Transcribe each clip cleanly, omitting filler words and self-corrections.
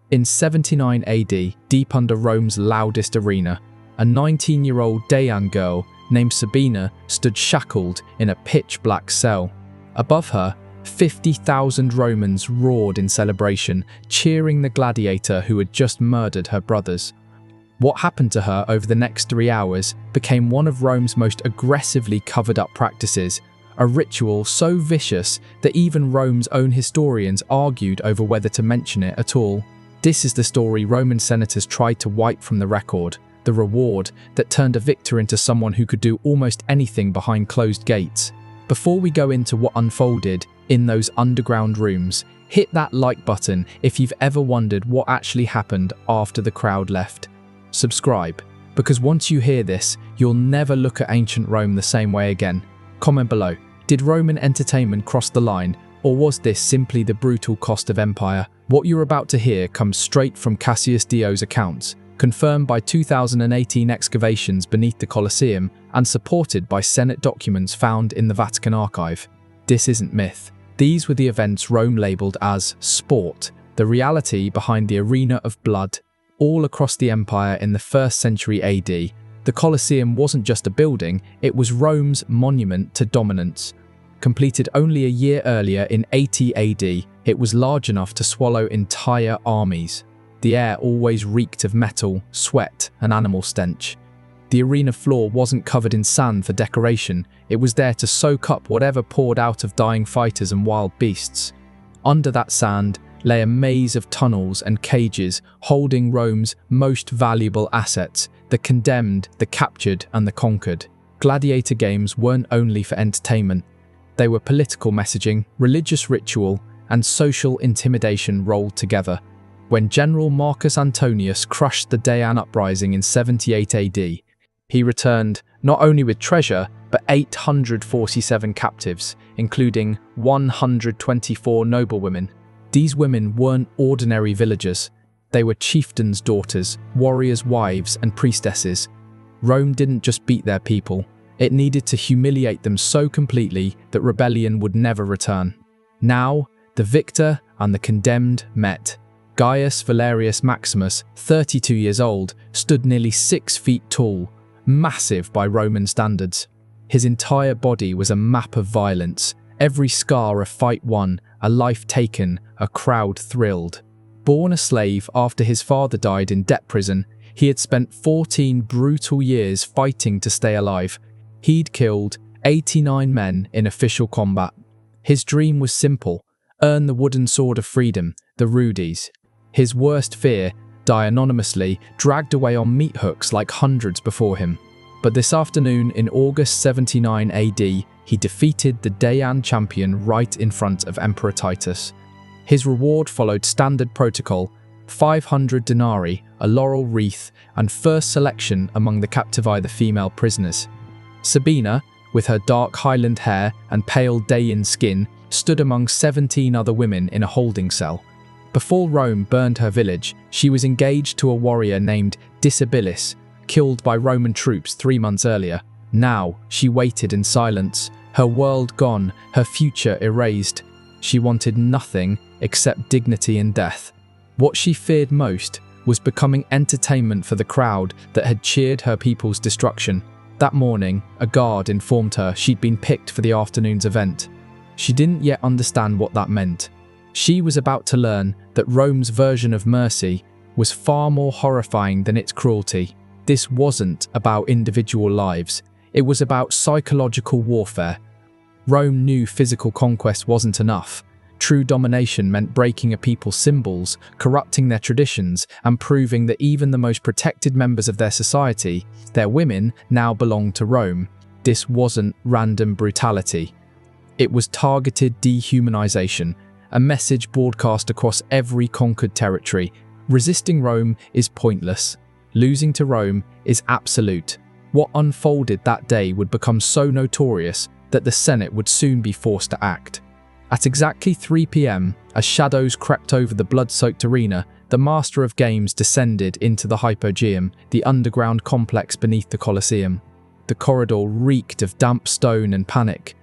In 79 AD, deep under Rome's loudest arena, a 19-year-old Dayan girl named Sabina stood shackled in a pitch-black cell. Above her, 50,000 Romans roared in celebration, cheering the gladiator who had just murdered her brothers. What happened to her over the next 3 hours became one of Rome's most aggressively covered-up practices, a ritual so vicious that even Rome's own historians argued over whether to mention it at all. This is the story Roman senators tried to wipe from the record, the reward that turned a victor into someone who could do almost anything behind closed gates. Before we go into what unfolded in those underground rooms, hit that like button if you've ever wondered what actually happened after the crowd left. Subscribe, because once you hear this, you'll never look at ancient Rome the same way again. Comment below, did Roman entertainment cross the line, or was this simply the brutal cost of empire? What you're about to hear comes straight from Cassius Dio's accounts, confirmed by 2018 excavations beneath the Colosseum and supported by Senate documents found in the Vatican archive. This isn't myth. These were the events Rome labelled as sport, the reality behind the arena of blood. All across the empire in the 1st century AD, the Colosseum wasn't just a building, it was Rome's monument to dominance. Completed only a year earlier in 80 AD, it was large enough to swallow entire armies. The air always reeked of metal, sweat, and animal stench. The arena floor wasn't covered in sand for decoration, it was there to soak up whatever poured out of dying fighters and wild beasts. Under that sand lay a maze of tunnels and cages holding Rome's most valuable assets, the condemned, the captured, and the conquered. Gladiator games weren't only for entertainment. They were political messaging, religious ritual, and social intimidation rolled together. When General Marcus Antonius crushed the Dayan uprising in 78 AD, he returned not only with treasure, but 847 captives, including 124 noblewomen. These women weren't ordinary villagers. They were chieftains' daughters, warriors' wives, and priestesses. Rome didn't just beat their people. It needed to humiliate them so completely that rebellion would never return. Now, the victor and the condemned met. Gaius Valerius Maximus, 32 years old, stood nearly 6 feet tall, massive by Roman standards. His entire body was a map of violence, every scar a fight won, a life taken, a crowd thrilled. Born a slave after his father died in debt prison, he had spent 14 brutal years fighting to stay alive. He'd killed 89 men in official combat. His dream was simple: earn the wooden sword of freedom, the Rudis. His worst fear, die anonymously, dragged away on meat hooks like hundreds before him. But this afternoon in August 79 AD, he defeated the Dayan champion right in front of Emperor Titus. His reward followed standard protocol: 500 denarii, a laurel wreath, and first selection among the captive female prisoners. Sabina, with her dark Highland hair and pale Dayan skin, stood among 17 other women in a holding cell. Before Rome burned her village, she was engaged to a warrior named Disabilis, killed by Roman troops 3 months earlier. Now, she waited in silence, her world gone, her future erased. She wanted nothing except dignity in death. What she feared most was becoming entertainment for the crowd that had cheered her people's destruction. That morning, a guard informed her she'd been picked for the afternoon's event. She didn't yet understand what that meant. She was about to learn that Rome's version of mercy was far more horrifying than its cruelty. This wasn't about individual lives, it was about psychological warfare. Rome knew physical conquest wasn't enough. True domination meant breaking a people's symbols, corrupting their traditions, and proving that even the most protected members of their society, their women, now belonged to Rome. This wasn't random brutality. It was targeted dehumanization, a message broadcast across every conquered territory. Resisting Rome is pointless. Losing to Rome is absolute. What unfolded that day would become so notorious that the Senate would soon be forced to act. At exactly 3 p.m, as shadows crept over the blood-soaked arena, the Master of Games descended into the Hypogeum, the underground complex beneath the Colosseum. The corridor reeked of damp stone and panic.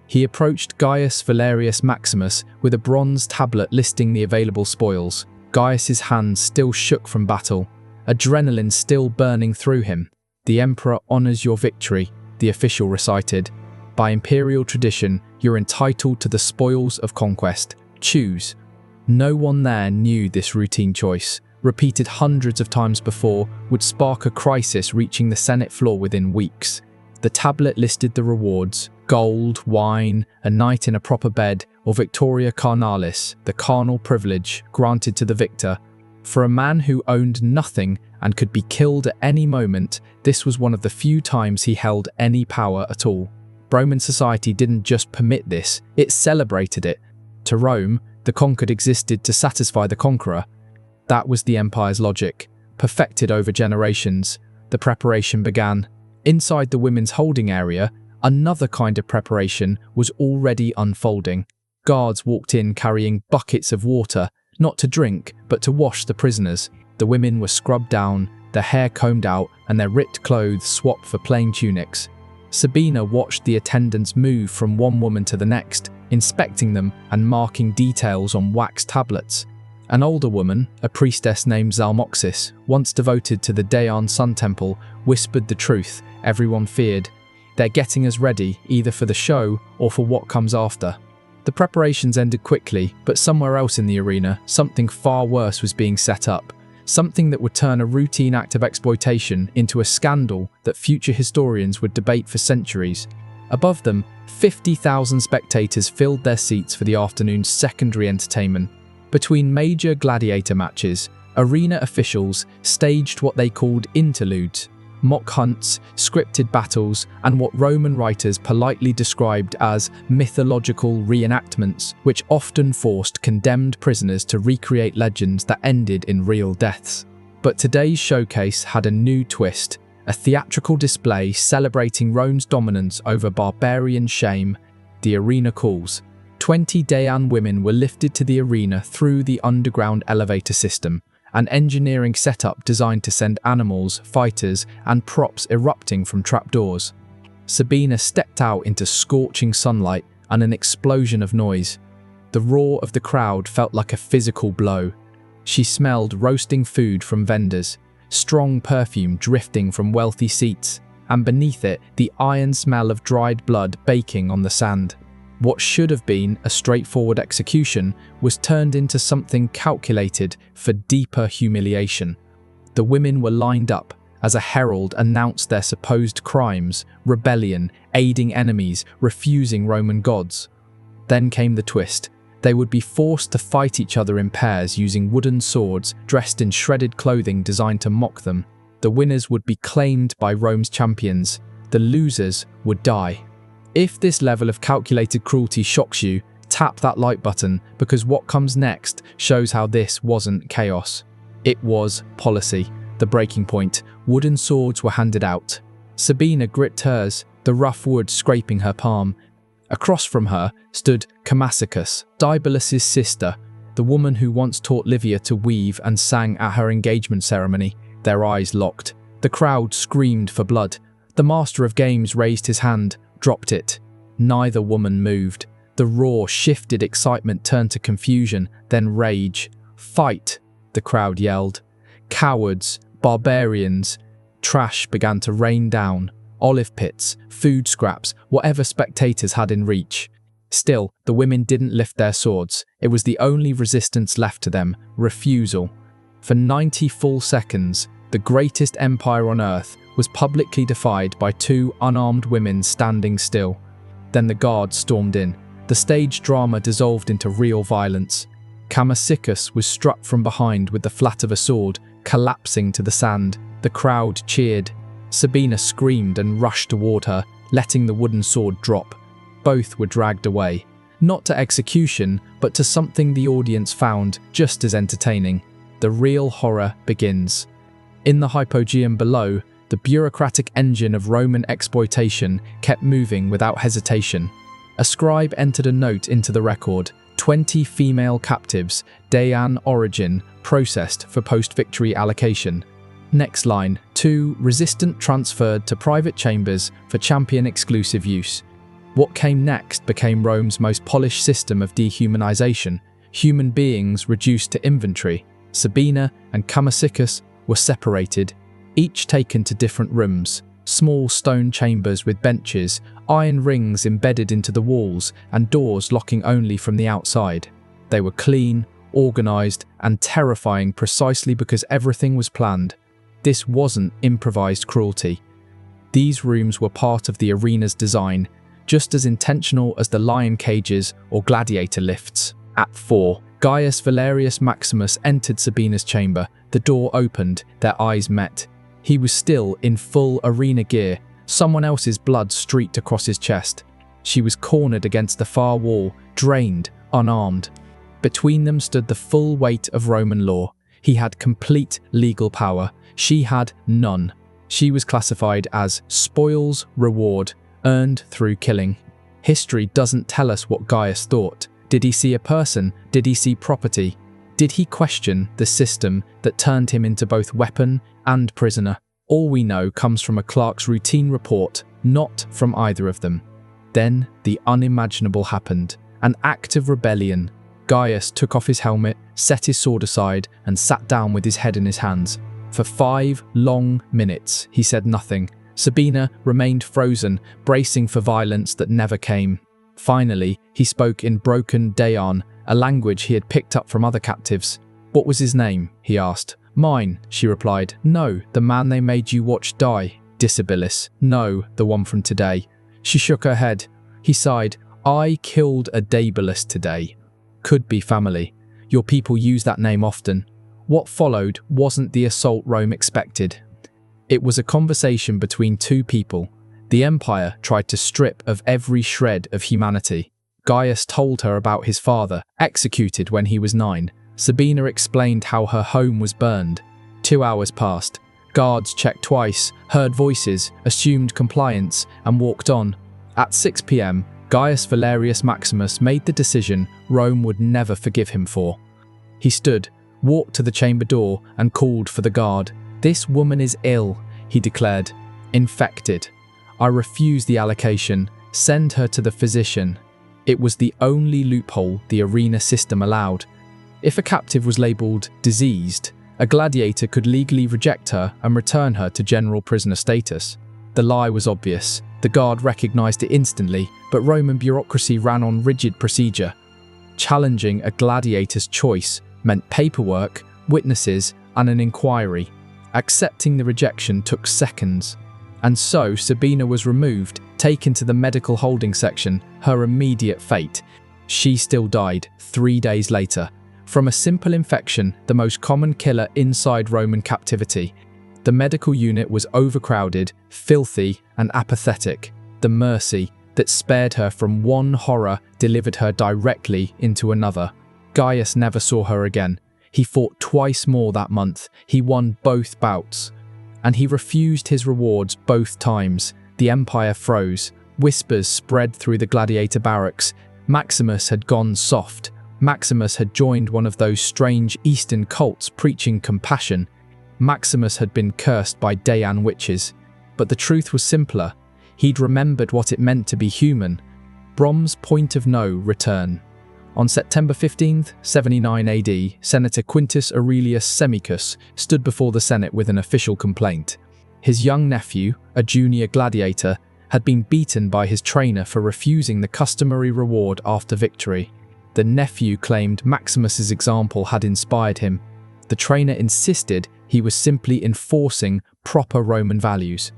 He approached Gaius Valerius Maximus with a bronze tablet listing the available spoils. Gaius's hands still shook from battle, adrenaline still burning through him. "The Emperor honors your victory," the official recited. "By imperial tradition, you're entitled to the spoils of conquest. Choose." No one there knew this routine choice, repeated hundreds of times before, would spark a crisis reaching the Senate floor within weeks. The tablet listed the rewards: gold, wine, a night in a proper bed, or Victoria Carnalis, the carnal privilege granted to the victor. For a man who owned nothing and could be killed at any moment, this was one of the few times he held any power at all. Roman society didn't just permit this, it celebrated it. To Rome, the conquered existed to satisfy the conqueror. That was the empire's logic, perfected over generations. The preparation began. Inside the women's holding area, another kind of preparation was already unfolding. Guards walked in carrying buckets of water, not to drink, but to wash the prisoners. The women were scrubbed down, their hair combed out, and their ripped clothes swapped for plain tunics. Sabina watched the attendants move from one woman to the next, inspecting them and marking details on wax tablets. An older woman, a priestess named Zalmoxis, once devoted to the Daean Sun Temple, whispered the truth everyone feared. "They're getting us ready, either for the show or for what comes after." The preparations ended quickly, but somewhere else in the arena, something far worse was being set up. Something that would turn a routine act of exploitation into a scandal that future historians would debate for centuries. Above them, 50,000 spectators filled their seats for the afternoon's secondary entertainment. Between major gladiator matches, arena officials staged what they called interludes, mock hunts, scripted battles, and what Roman writers politely described as mythological reenactments, which often forced condemned prisoners to recreate legends that ended in real deaths. But today's showcase had a new twist, a theatrical display celebrating Rome's dominance over barbarian shame. The arena calls. 20 Daean women were lifted to the arena through the underground elevator system, an engineering setup designed to send animals, fighters, and props erupting from trapdoors. Sabina stepped out into scorching sunlight and an explosion of noise. The roar of the crowd felt like a physical blow. She smelled roasting food from vendors, strong perfume drifting from wealthy seats, and beneath it, the iron smell of dried blood baking on the sand. What should have been a straightforward execution was turned into something calculated for deeper humiliation. The women were lined up as a herald announced their supposed crimes: rebellion, aiding enemies, refusing Roman gods. Then came the twist. They would be forced to fight each other in pairs using wooden swords dressed in shredded clothing designed to mock them. The winners would be claimed by Rome's champions. The losers would die. If this level of calculated cruelty shocks you, tap that like button, because what comes next shows how this wasn't chaos. It was policy. The breaking point. Wooden swords were handed out. Sabina gripped hers, the rough wood scraping her palm. Across from her stood Camacicus, Dibolus's sister, the woman who once taught Livia to weave and sang at her engagement ceremony. Their eyes locked. The crowd screamed for blood. The master of games raised his hand, dropped it. Neither woman moved. The raw, shifted excitement turned to confusion, then rage. "Fight!" the crowd yelled. "Cowards! Barbarians!" Trash began to rain down. Olive pits, food scraps, whatever spectators had in reach. Still, the women didn't lift their swords. It was the only resistance left to them: refusal. For 90 full seconds, the greatest empire on earth was publicly defied by two unarmed women standing still. Then the guards stormed in. The stage drama dissolved into real violence. Camacicus was struck from behind with the flat of a sword, collapsing to the sand. The crowd cheered. Sabina screamed and rushed toward her, letting the wooden sword drop. Both were dragged away, not to execution, but to something the audience found just as entertaining. The real horror begins. In the hypogeum below, the bureaucratic engine of Roman exploitation kept moving without hesitation. A scribe entered a note into the record: 20 female captives, Daean origin, processed for post-victory allocation. Next line: 2 resistant transferred to private chambers for champion-exclusive use. What came next became Rome's most polished system of dehumanization, human beings reduced to inventory. Sabina and Camasiccus were separated, each taken to different rooms, small stone chambers with benches, iron rings embedded into the walls, and doors locking only from the outside. They were clean, organized, and terrifying precisely because everything was planned. This wasn't improvised cruelty. These rooms were part of the arena's design, just as intentional as the lion cages or gladiator lifts. At 4, Gaius Valerius Maximus entered Sabina's chamber. The door opened, their eyes met. He was still in full arena gear, someone else's blood streaked across his chest. She was cornered against the far wall, drained, unarmed. Between them stood the full weight of Roman law. He had complete legal power. She had none. She was classified as spoils reward, earned through killing. History doesn't tell us what Gaius thought. Did he see a person? Did he see property? Did he question the system that turned him into both weapon and prisoner? All we know comes from a clerk's routine report, not from either of them. Then the unimaginable happened. An act of rebellion. Gaius took off his helmet, set his sword aside, and sat down with his head in his hands. For 5 long minutes, he said nothing. Sabina remained frozen, bracing for violence that never came. Finally, he spoke in broken Daean, a language he had picked up from other captives. "What was his name?" he asked. "Mine," she replied. "No, the man they made you watch die." "Disabilis." "No, the one from today." She shook her head. He sighed. "I killed a Dabilis today." "Could be family. Your people use that name often." What followed wasn't the assault Rome expected. It was a conversation between two people. The empire tried to strip of every shred of humanity. Gaius told her about his father, executed when he was 9. Sabina explained how her home was burned. 2 hours passed. Guards checked twice, heard voices, assumed compliance, and walked on. At 6 p.m, Gaius Valerius Maximus made the decision Rome would never forgive him for. He stood, walked to the chamber door, and called for the guard. "This woman is ill," he declared. "Infected. I refuse the allocation. Send her to the physician." It was the only loophole the arena system allowed. If a captive was labelled diseased, a gladiator could legally reject her and return her to general prisoner status. The lie was obvious. The guard recognised it instantly, but Roman bureaucracy ran on rigid procedure. Challenging a gladiator's choice meant paperwork, witnesses, and an inquiry. Accepting the rejection took seconds. And so Sabina was removed, taken to the medical holding section, her immediate fate. She still died 3 days later, from a simple infection, the most common killer inside Roman captivity. The medical unit was overcrowded, filthy, and apathetic. The mercy that spared her from one horror delivered her directly into another. Gaius never saw her again. He fought twice more that month. He won both bouts. And he refused his rewards both times. The empire froze. Whispers spread through the gladiator barracks. Maximus had gone soft. Maximus had joined one of those strange Eastern cults preaching compassion. Maximus had been cursed by Daean witches. But the truth was simpler. He'd remembered what it meant to be human. Brom's point of no return. On September 15th, 79 AD, Senator Quintus Aurelius Semicus stood before the Senate with an official complaint. His young nephew, a junior gladiator, had been beaten by his trainer for refusing the customary reward after victory. The nephew claimed Maximus's example had inspired him. The trainer insisted he was simply enforcing proper Roman values.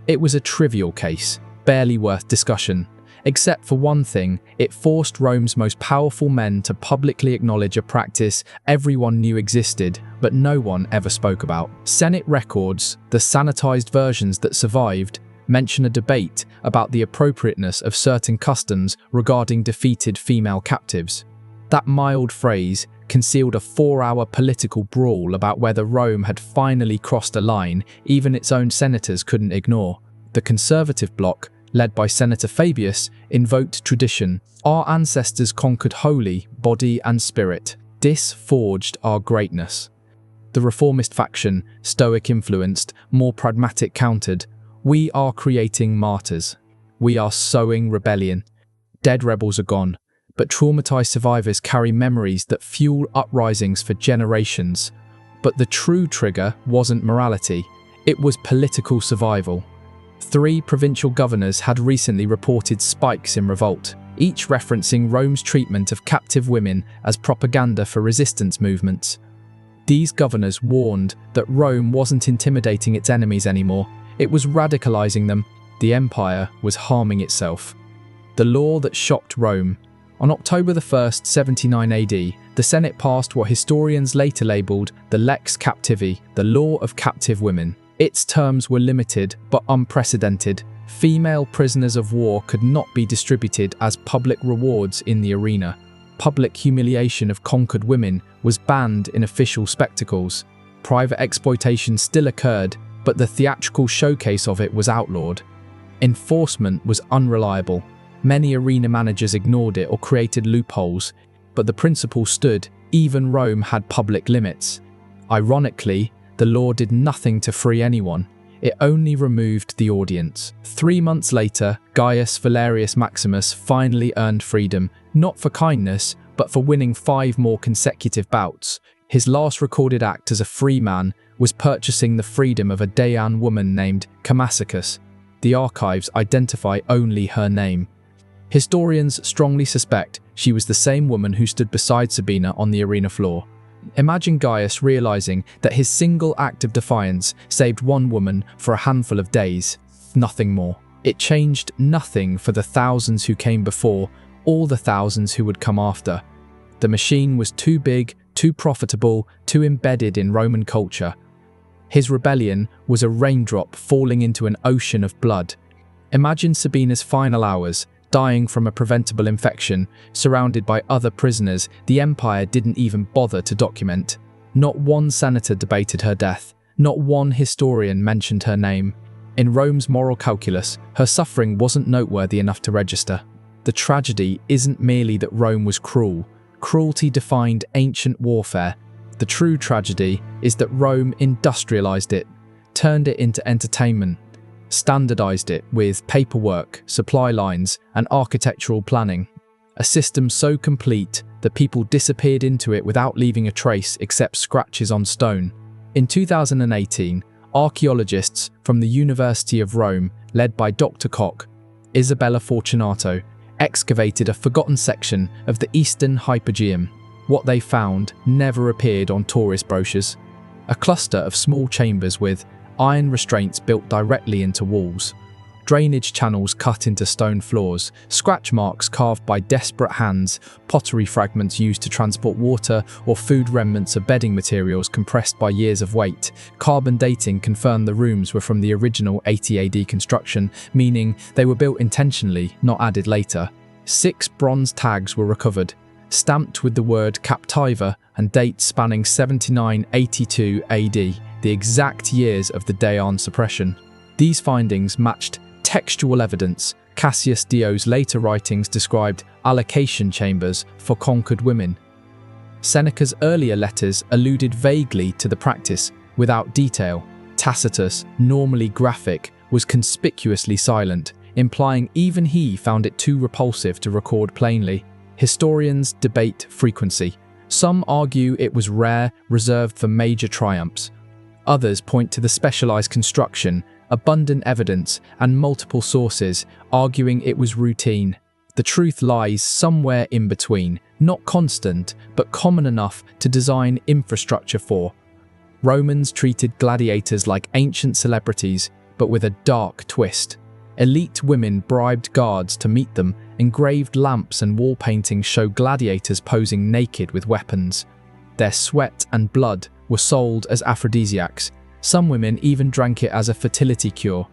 It was a trivial case, barely worth discussion. Except for one thing, it forced Rome's most powerful men to publicly acknowledge a practice everyone knew existed, but no one ever spoke about. Senate records, the sanitized versions that survived, mention a debate about the appropriateness of certain customs regarding defeated female captives. That mild phrase concealed a 4-hour political brawl about whether Rome had finally crossed a line even its own senators couldn't ignore. The conservative bloc, led by Senator Fabius, invoked tradition. "Our ancestors conquered wholly, body and spirit. This forged our greatness." The reformist faction, Stoic-influenced, more pragmatic, countered, "We are creating martyrs. We are sowing rebellion. Dead rebels are gone, but traumatized survivors carry memories that fuel uprisings for generations. But the true trigger wasn't morality, it was political survival. 3 provincial governors had recently reported spikes in revolt, each referencing Rome's treatment of captive women as propaganda for resistance movements. These governors warned that Rome wasn't intimidating its enemies anymore, it was radicalizing them. The empire was harming itself. The law that shocked Rome. On October 1st, 79 AD, the Senate passed what historians later labelled the Lex Captivi, the law of captive women. Its terms were limited but unprecedented. Female prisoners of war could not be distributed as public rewards in the arena. Public humiliation of conquered women was banned in official spectacles. Private exploitation still occurred, but the theatrical showcase of it was outlawed. Enforcement was unreliable. Many arena managers ignored it or created loopholes, but the principle stood. Even Rome had public limits. Ironically, the law did nothing to free anyone. It only removed the audience. 3 months later, Gaius Valerius Maximus finally earned freedom, not for kindness, but for winning 5 more consecutive bouts. His last recorded act as a free man was purchasing the freedom of a Daean woman named Camacicus. The archives identify only her name. Historians strongly suspect she was the same woman who stood beside Sabina on the arena floor. Imagine Gaius realizing that his single act of defiance saved one woman for a handful of days, nothing more. It changed nothing for the thousands who came before, all the thousands who would come after. The machine was too big, too profitable, too embedded in Roman culture. His rebellion was a raindrop falling into an ocean of blood. Imagine Sabina's final hours, dying from a preventable infection, surrounded by other prisoners the empire didn't even bother to document. Not one senator debated her death. Not one historian mentioned her name. In Rome's moral calculus, her suffering wasn't noteworthy enough to register. The tragedy isn't merely that Rome was cruel. Cruelty defined ancient warfare. The true tragedy is that Rome industrialized it, turned it into entertainment, standardized it with paperwork, supply lines, and architectural planning. A system so complete that people disappeared into it without leaving a trace except scratches on stone. In 2018, archaeologists from the University of Rome, led by Dr. Koch, Isabella Fortunato, excavated a forgotten section of the Eastern Hypogeum. What they found never appeared on tourist brochures. A cluster of small chambers with iron restraints built directly into walls, drainage channels cut into stone floors, scratch marks carved by desperate hands, pottery fragments used to transport water, or food remnants of bedding materials compressed by years of weight. Carbon dating confirmed the rooms were from the original 80 AD construction, meaning they were built intentionally, not added later. 6 bronze tags were recovered, stamped with the word Captiva and dates spanning 79-82 AD, the exact years of the Daean suppression. These findings matched textual evidence. Cassius Dio's later writings described allocation chambers for conquered women. Seneca's earlier letters alluded vaguely to the practice, without detail. Tacitus, normally graphic, was conspicuously silent, implying even he found it too repulsive to record plainly. Historians debate frequency. Some argue it was rare, reserved for major triumphs. Others point to the specialized construction, abundant evidence, and multiple sources, arguing it was routine. The truth lies somewhere in between, not constant, but common enough to design infrastructure for. Romans treated gladiators like ancient celebrities, but with a dark twist. Elite women bribed guards to meet them. Engraved lamps and wall paintings show gladiators posing naked with weapons. Their sweat and blood were sold as aphrodisiacs. Some women even drank it as a fertility cure.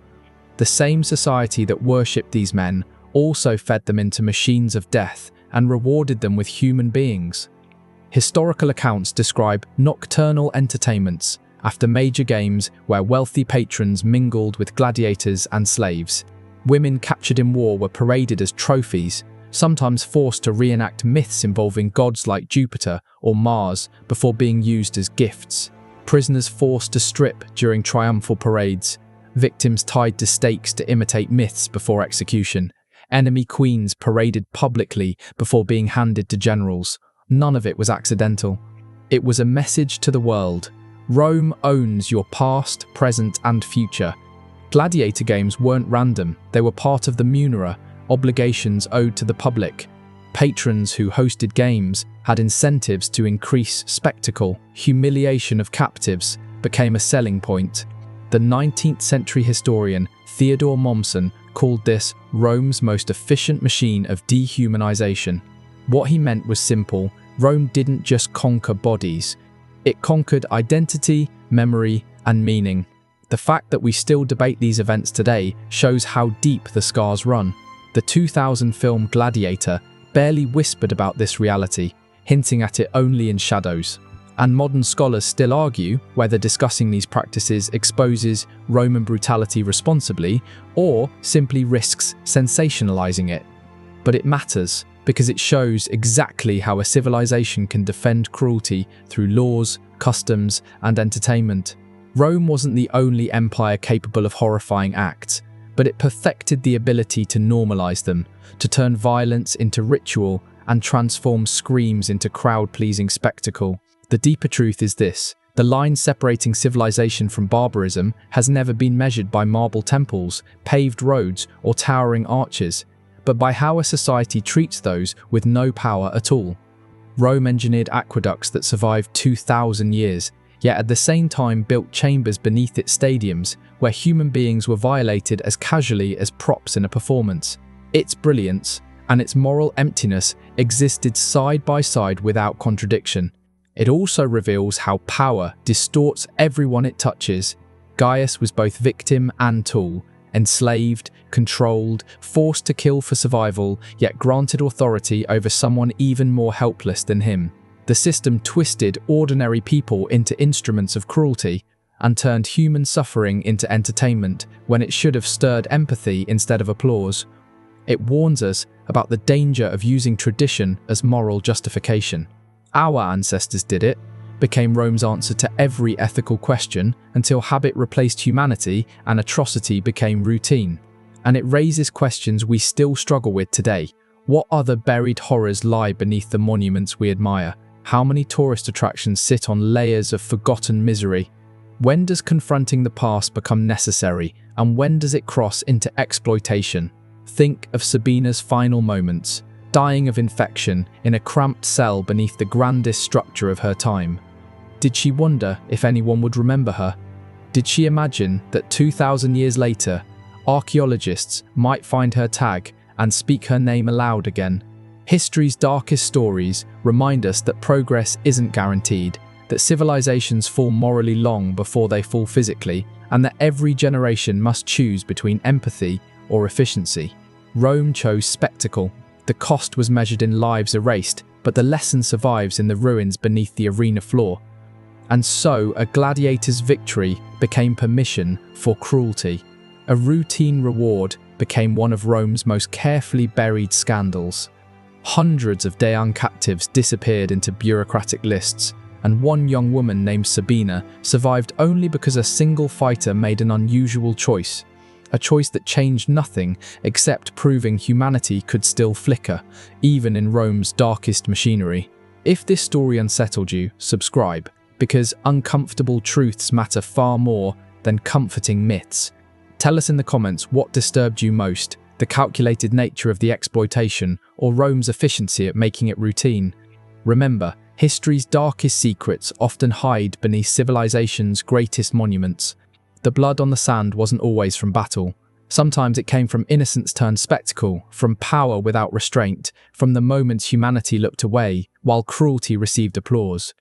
The same society that worshipped these men also fed them into machines of death and rewarded them with human beings. Historical accounts describe nocturnal entertainments after major games where wealthy patrons mingled with gladiators and slaves. Women captured in war were paraded as trophies, sometimes forced to reenact myths involving gods like Jupiter or Mars before being used as gifts. Prisoners forced to strip during triumphal parades. Victims tied to stakes to imitate myths before execution. Enemy queens paraded publicly before being handed to generals. None of it was accidental. It was a message to the world. Rome owns your past, present, and future. Gladiator games weren't random. They were part of the munera, obligations owed to the public. Patrons who hosted games had incentives to increase spectacle. Humiliation of captives became a selling point. The 19th century historian Theodore Mommsen called this Rome's most efficient machine of dehumanization. What he meant was simple. Rome didn't just conquer bodies. It conquered identity, memory, and meaning. The fact that we still debate these events today shows how deep the scars run. The 2000 film Gladiator barely whispered about this reality, hinting at it only in shadows. And modern scholars still argue whether discussing these practices exposes Roman brutality responsibly or simply risks sensationalizing it. But it matters because it shows exactly how a civilization can defend cruelty through laws, customs, and entertainment. Rome wasn't the only empire capable of horrifying acts, but it perfected the ability to normalize them, to turn violence into ritual and transform screams into crowd-pleasing spectacle. The deeper truth is this: the line separating civilization from barbarism has never been measured by marble temples, paved roads, or towering arches, but by how a society treats those with no power at all. Rome engineered aqueducts that survived 2,000 years, yet at the same time built chambers beneath its stadiums where human beings were violated as casually as props in a performance. Its brilliance and its moral emptiness existed side by side without contradiction. It also reveals how power distorts everyone it touches. Gaius was both victim and tool, enslaved, controlled, forced to kill for survival, yet granted authority over someone even more helpless than him. The system twisted ordinary people into instruments of cruelty and turned human suffering into entertainment when it should have stirred empathy instead of applause. It warns us about the danger of using tradition as moral justification. Our ancestors did it, became Rome's answer to every ethical question until habit replaced humanity and atrocity became routine. And it raises questions we still struggle with today. What other buried horrors lie beneath the monuments we admire? How many tourist attractions sit on layers of forgotten misery? When does confronting the past become necessary, and when does it cross into exploitation? Think of Sabina's final moments, dying of infection in a cramped cell beneath the grandest structure of her time. Did she wonder if anyone would remember her? Did she imagine that 2,000 years later, archaeologists might find her tag and speak her name aloud again? History's darkest stories remind us that progress isn't guaranteed, that civilizations fall morally long before they fall physically, and that every generation must choose between empathy or efficiency. Rome chose spectacle. The cost was measured in lives erased, but the lesson survives in the ruins beneath the arena floor. And so, a gladiator's victory became permission for cruelty. A routine reward became one of Rome's most carefully buried scandals. Hundreds of Daean captives disappeared into bureaucratic lists, and one young woman named Sabina survived only because a single fighter made an unusual choice. A choice that changed nothing except proving humanity could still flicker, even in Rome's darkest machinery. If this story unsettled you, subscribe, because uncomfortable truths matter far more than comforting myths. Tell us in the comments what disturbed you most: the calculated nature of the exploitation or Rome's efficiency at making it routine. Remember, history's darkest secrets often hide beneath civilization's greatest monuments. The blood on the sand wasn't always from battle. Sometimes it came from innocence turned spectacle, from power without restraint, from the moments humanity looked away while cruelty received applause.